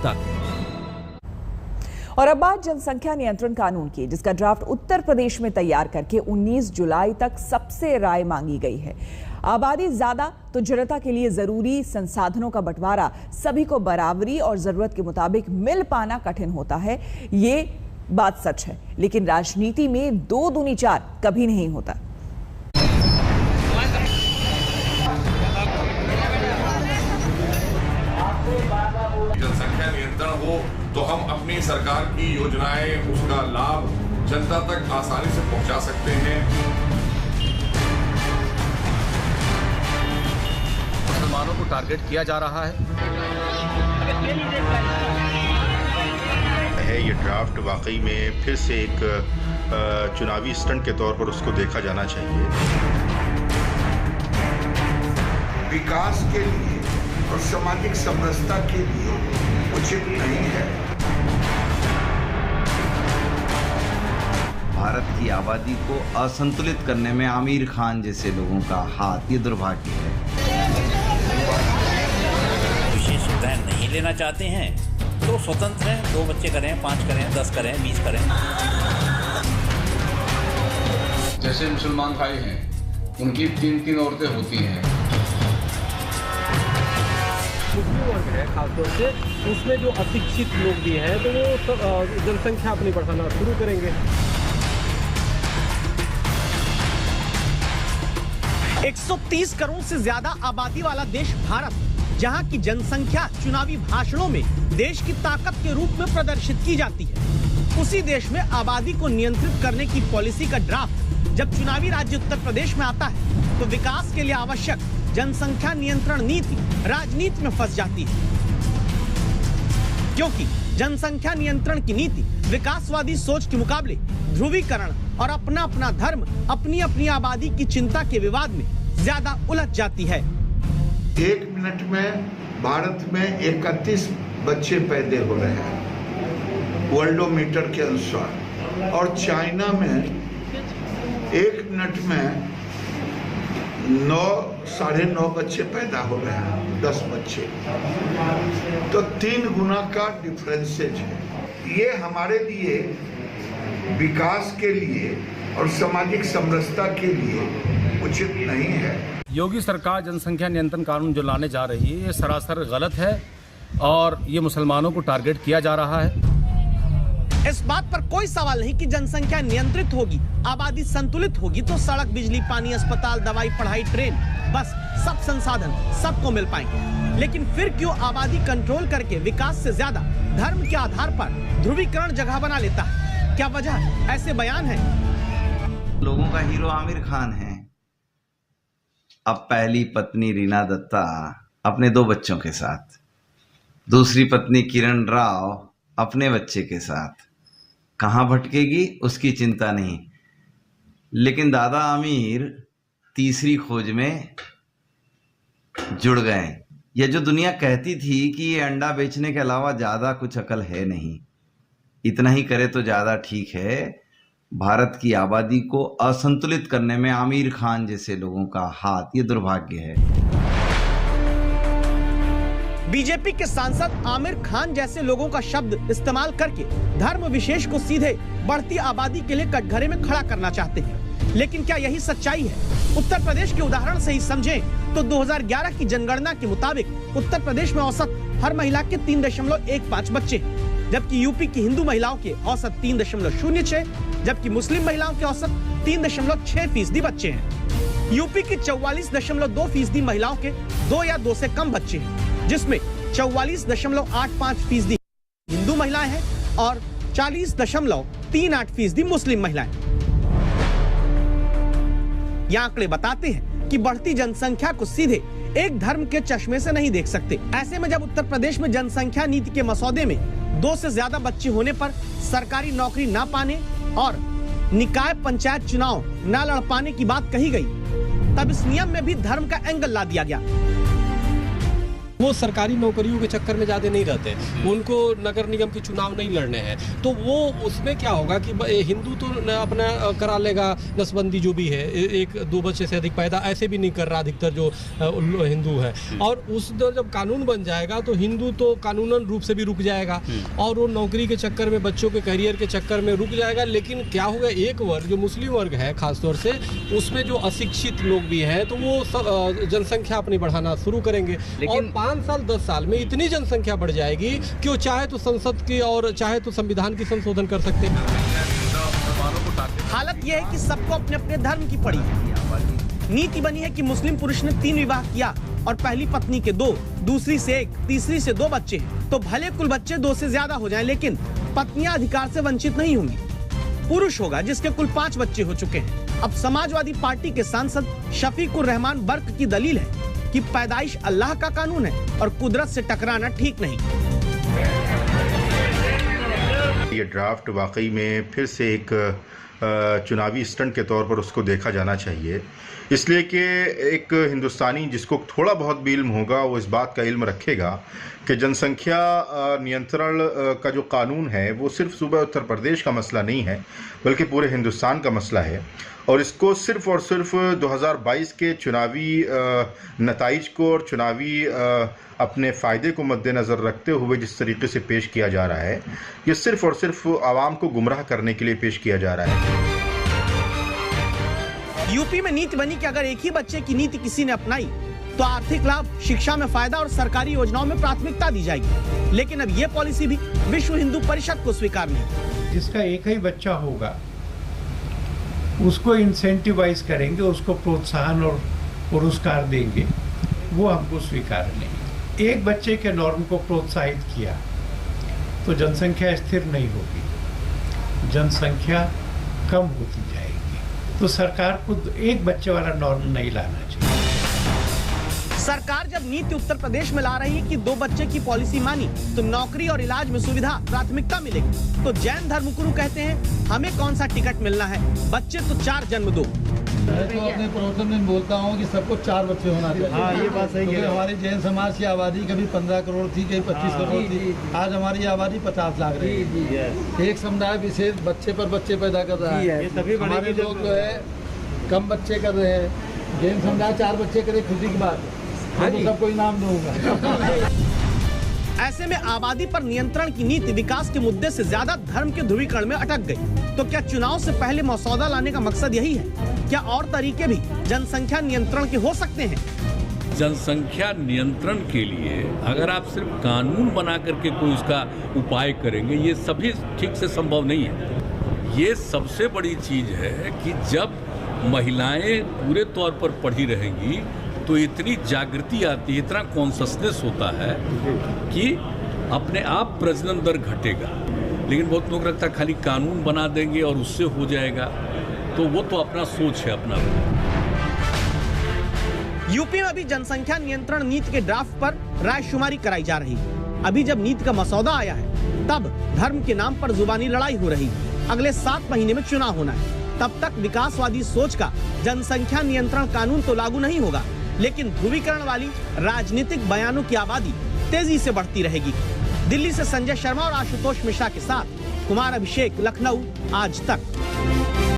तक। और अब बात जनसंख्या नियंत्रण कानून की, जिसका ड्राफ्ट उत्तर प्रदेश में तैयार करके 19 जुलाई तक सबसे राय मांगी गई है। आबादी ज्यादा तो जनता के लिए जरूरी संसाधनों का बंटवारा सभी को बराबरी और जरूरत के मुताबिक मिल पाना कठिन होता है, ये बात सच है। लेकिन राजनीति में 2 दूनी 4 कभी नहीं होता। जनसंख्या नियंत्रण हो तो हम अपनी सरकार की योजनाएं, उसका लाभ जनता तक आसानी से पहुंचा सकते हैं। मुसलमानों को टारगेट किया जा रहा है। ये ड्राफ्ट वाकई में फिर से एक चुनावी स्टंट के तौर पर उसको देखा जाना चाहिए। विकास के लिए और सामाजिक समरसता के लिए उचित नहीं है। भारत की आबादी को असंतुलित करने में आमिर खान जैसे लोगों का हाथ, ये दुर्भाग्य है। विशेष सुविधाएं नहीं लेना चाहते हैं तो स्वतंत्र हैं, 2 बच्चे करें, 5 करें, 10 करें, 20 करें। जैसे मुसलमान भाई हैं, उनकी 3-3 औरतें होती हैं। मुस्लिम वर्ग है खासतौर से, उसमें जो अशिक्षित लोग भी हैं तो वो जनसंख्या अपनी बढ़ाना शुरू करेंगे। 130 करोड़ से ज्यादा आबादी वाला देश भारत, जहां की जनसंख्या चुनावी भाषणों में देश की ताकत के रूप में प्रदर्शित की जाती है, उसी देश में आबादी को नियंत्रित करने की पॉलिसी का ड्राफ्ट जब चुनावी राज्य उत्तर प्रदेश में आता है तो विकास के लिए आवश्यक जनसंख्या नियंत्रण नीति राजनीति में फंस जाती है, क्योंकि जनसंख्या नियंत्रण की नीति विकासवादी सोच के मुकाबले ध्रुवीकरण और अपना अपना धर्म, अपनी अपनी आबादी की चिंता के विवाद में ज्यादा उलझ जाती है। 1 मिनट में भारत में 31 बच्चे पैदा हो रहे हैं वर्ल्डोमीटर के अनुसार, और चाइना में 1 मिनट में 9-9.5 बच्चे पैदा हो रहे हैं, 10 बच्चे, तो 3 गुना का डिफरेंसेज है। ये हमारे लिए विकास के लिए और सामाजिक समरसता के लिए उचित नहीं है। योगी सरकार जनसंख्या नियंत्रण कानून जो लाने जा रही है, ये सरासर गलत है और ये मुसलमानों को टारगेट किया जा रहा है। इस बात पर कोई सवाल नहीं कि जनसंख्या नियंत्रित होगी, आबादी संतुलित होगी तो सड़क, बिजली, पानी, अस्पताल, दवाई, पढ़ाई, ट्रेन, बस सब संसाधन सबको मिल पाएंगे। लेकिन फिर क्यों आबादी कंट्रोल करके विकास से ज्यादा धर्म के आधार पर ध्रुवीकरण जगह बना लेता है? क्या वजह ऐसे बयान है? लोगों का हीरो आमिर खान है। अब पहली पत्नी रीना दत्ता अपने 2 बच्चों के साथ, दूसरी पत्नी किरण राव अपने बच्चे के साथ, कहाँ भटकेगी उसकी चिंता नहीं। लेकिन दादा आमिर तीसरी खोज में जुड़ गए। यह जो दुनिया कहती थी कि ये अंडा बेचने के अलावा ज़्यादा कुछ अकल है नहीं, इतना ही करे तो ज़्यादा ठीक है। भारत की आबादी को असंतुलित करने में आमिर खान जैसे लोगों का हाथ, ये दुर्भाग्य है। बीजेपी के सांसद आमिर खान जैसे लोगों का शब्द इस्तेमाल करके धर्म विशेष को सीधे बढ़ती आबादी के लिए कटघरे में खड़ा करना चाहते हैं। लेकिन क्या यही सच्चाई है? उत्तर प्रदेश के उदाहरण से ही समझें तो 2011 की जनगणना के मुताबिक उत्तर प्रदेश में औसत हर महिला के 3.15 बच्चे हैं, जबकि यूपी की हिंदू महिलाओं के औसत 3.06, जबकि मुस्लिम महिलाओं के औसत 3.6% बच्चे हैं। यूपी की 44.2% महिलाओं के 2 या 2 से कम बच्चे हैं, जिसमें 44.85% हिंदू महिलाएं हैं और 40.38% मुस्लिम महिलाएं। ये आंकड़े बताते हैं कि बढ़ती जनसंख्या को सीधे एक धर्म के चश्मे से नहीं देख सकते। ऐसे में जब उत्तर प्रदेश में जनसंख्या नीति के मसौदे में 2 से ज्यादा बच्चे होने पर सरकारी नौकरी ना पाने और निकाय पंचायत चुनाव न लड़ पाने की बात कही गई, तब इस नियम में भी धर्म का एंगल ला दिया गया। वो सरकारी नौकरियों के चक्कर में ज़्यादा नहीं रहते, उनको नगर निगम के चुनाव नहीं लड़ने हैं, तो वो उसमें क्या होगा कि हिंदू तो अपना करा लेगा नसबंदी जो भी है, 1-2 बच्चे से अधिक पैदा ऐसे भी नहीं कर रहा अधिकतर जो हिंदू है, और उस जब कानून बन जाएगा तो हिंदू तो कानूनन रूप से भी रुक जाएगा और वो नौकरी के चक्कर में, बच्चों के करियर के चक्कर में रुक जाएगा। लेकिन क्या होगा, एक वर्ग जो मुस्लिम वर्ग है खासतौर से, उसमें जो अशिक्षित लोग भी हैं तो वो जनसंख्या अपनी बढ़ाना शुरू करेंगे, और 5 साल 10 साल में इतनी जनसंख्या बढ़ जाएगी कि वो चाहे तो संसद की और चाहे तो संविधान की संशोधन कर सकते हैं। हालत यह है कि सबको अपने अपने धर्म की पड़ी है। नीति बनी है कि मुस्लिम पुरुष ने 3 विवाह किया और पहली पत्नी के 2, दूसरी से 1, तीसरी से 2 बच्चे हैं, तो भले कुल बच्चे 2 से ज्यादा हो जाएं, लेकिन पत्नियां अधिकार से वंचित नहीं होंगी। पुरुष होगा जिसके कुल 5 बच्चे हो चुके हैं। अब समाजवादी पार्टी के सांसद शफीकुर रहमान बर्क की दलील है कि पैदाइश अल्लाह का कानून है और कुदरत से टकराना ठीक नहीं। ये ड्राफ्ट वाकई में फिर से एक चुनावी स्टंट के तौर पर उसको देखा जाना चाहिए, इसलिए कि एक हिंदुस्तानी जिसको थोड़ा बहुत भी इल्म होगा वो इस बात का इल्म रखेगा कि जनसंख्या नियंत्रण का जो कानून है वो सिर्फ सूबा उत्तर प्रदेश का मसला नहीं है, बल्कि पूरे हिंदुस्तान का मसला है, और इसको सिर्फ और सिर्फ 2022 के चुनावी नताइज को और चुनावी अपने फ़ायदे को मद्देनज़र रखते हुए जिस तरीके से पेश किया जा रहा है, ये सिर्फ और सिर्फ आवाम को गुमराह करने के लिए पेश किया जा रहा है। यूपी में नीति बनी कि अगर एक ही बच्चे की नीति किसी ने अपनाई तो आर्थिक लाभ, शिक्षा में फायदा और सरकारी योजनाओं में प्राथमिकता दी जाएगी, लेकिन अब ये पॉलिसी भी विश्व हिंदू परिषद को स्वीकार नहीं। जिसका एक ही बच्चा होगा उसको इंसेंटिवाइज करेंगे, उसको प्रोत्साहन और पुरस्कार देंगे, वो हमको स्वीकार नहीं। एक बच्चे के नॉर्म को प्रोत्साहित किया तो जनसंख्या स्थिर नहीं होगी, जनसंख्या कम होती जाएगी। तो सरकार को एक बच्चे वाला नॉर्म नहीं लाना चाहिए। सरकार जब नीति उत्तर प्रदेश में ला रही है कि 2 बच्चे की पॉलिसी मानी तो नौकरी और इलाज में सुविधा प्राथमिकता मिलेगी, तो जैन धर्मगुरु कहते हैं हमें कौन सा टिकट मिलना है, बच्चे तो 4 जन्म दो। मैं तो अपने प्रवचन में बोलता हूँ कि सबको 4 बच्चे होना चाहिए। हाँ, ये बात सही है। हमारी जैन समाज की आबादी कभी 15 करोड़ थी, कभी 25 करोड़ थी, आज हमारी आबादी 50 लाख रही है। एक समुदाय विशेष बच्चे पर बच्चे पैदा कर रहा है। हमारे लोग जो है कम बच्चे कर रहे हैं, जैन समुदाय 4 बच्चे करे, खुशी की बात है, तो सबको इनाम दूंगा। ऐसे में आबादी पर नियंत्रण की नीति विकास के मुद्दे से ज्यादा धर्म के ध्रुवीकरण में अटक गई। तो क्या चुनाव से पहले मसौदा लाने का मकसद यही है? क्या और तरीके भी जनसंख्या नियंत्रण के हो सकते हैं? जनसंख्या नियंत्रण के लिए अगर आप सिर्फ कानून बना करके कोई उसका उपाय करेंगे, ये सभी ठीक से संभव नहीं है। ये सबसे बड़ी चीज है कि जब महिलाएं पूरे तौर पर पढ़ी रहेंगी तो इतनी जागृति आती है, इतना कॉन्शसनेस होता है कि अपने आप प्रजनन दर घटेगा। लेकिन बहुत लोग रखता खाली कानून बना देंगे और उससे हो जाएगा, तो वो तो अपना सोच है अपना। यूपी में अभी जनसंख्या नियंत्रण नीति के ड्राफ्ट पर रायशुमारी कराई जा रही है। अभी जब नीति का मसौदा आया है तब धर्म के नाम पर जुबानी लड़ाई हो रही है। अगले 7 महीने में चुनाव होना है, तब तक विकासवादी सोच का जनसंख्या नियंत्रण कानून तो लागू नहीं होगा, लेकिन ध्रुवीकरण वाली राजनीतिक बयानों की आबादी तेजी से बढ़ती रहेगी। दिल्ली से संजय शर्मा और आशुतोष मिश्रा के साथ कुमार अभिषेक, लखनऊ, आज तक।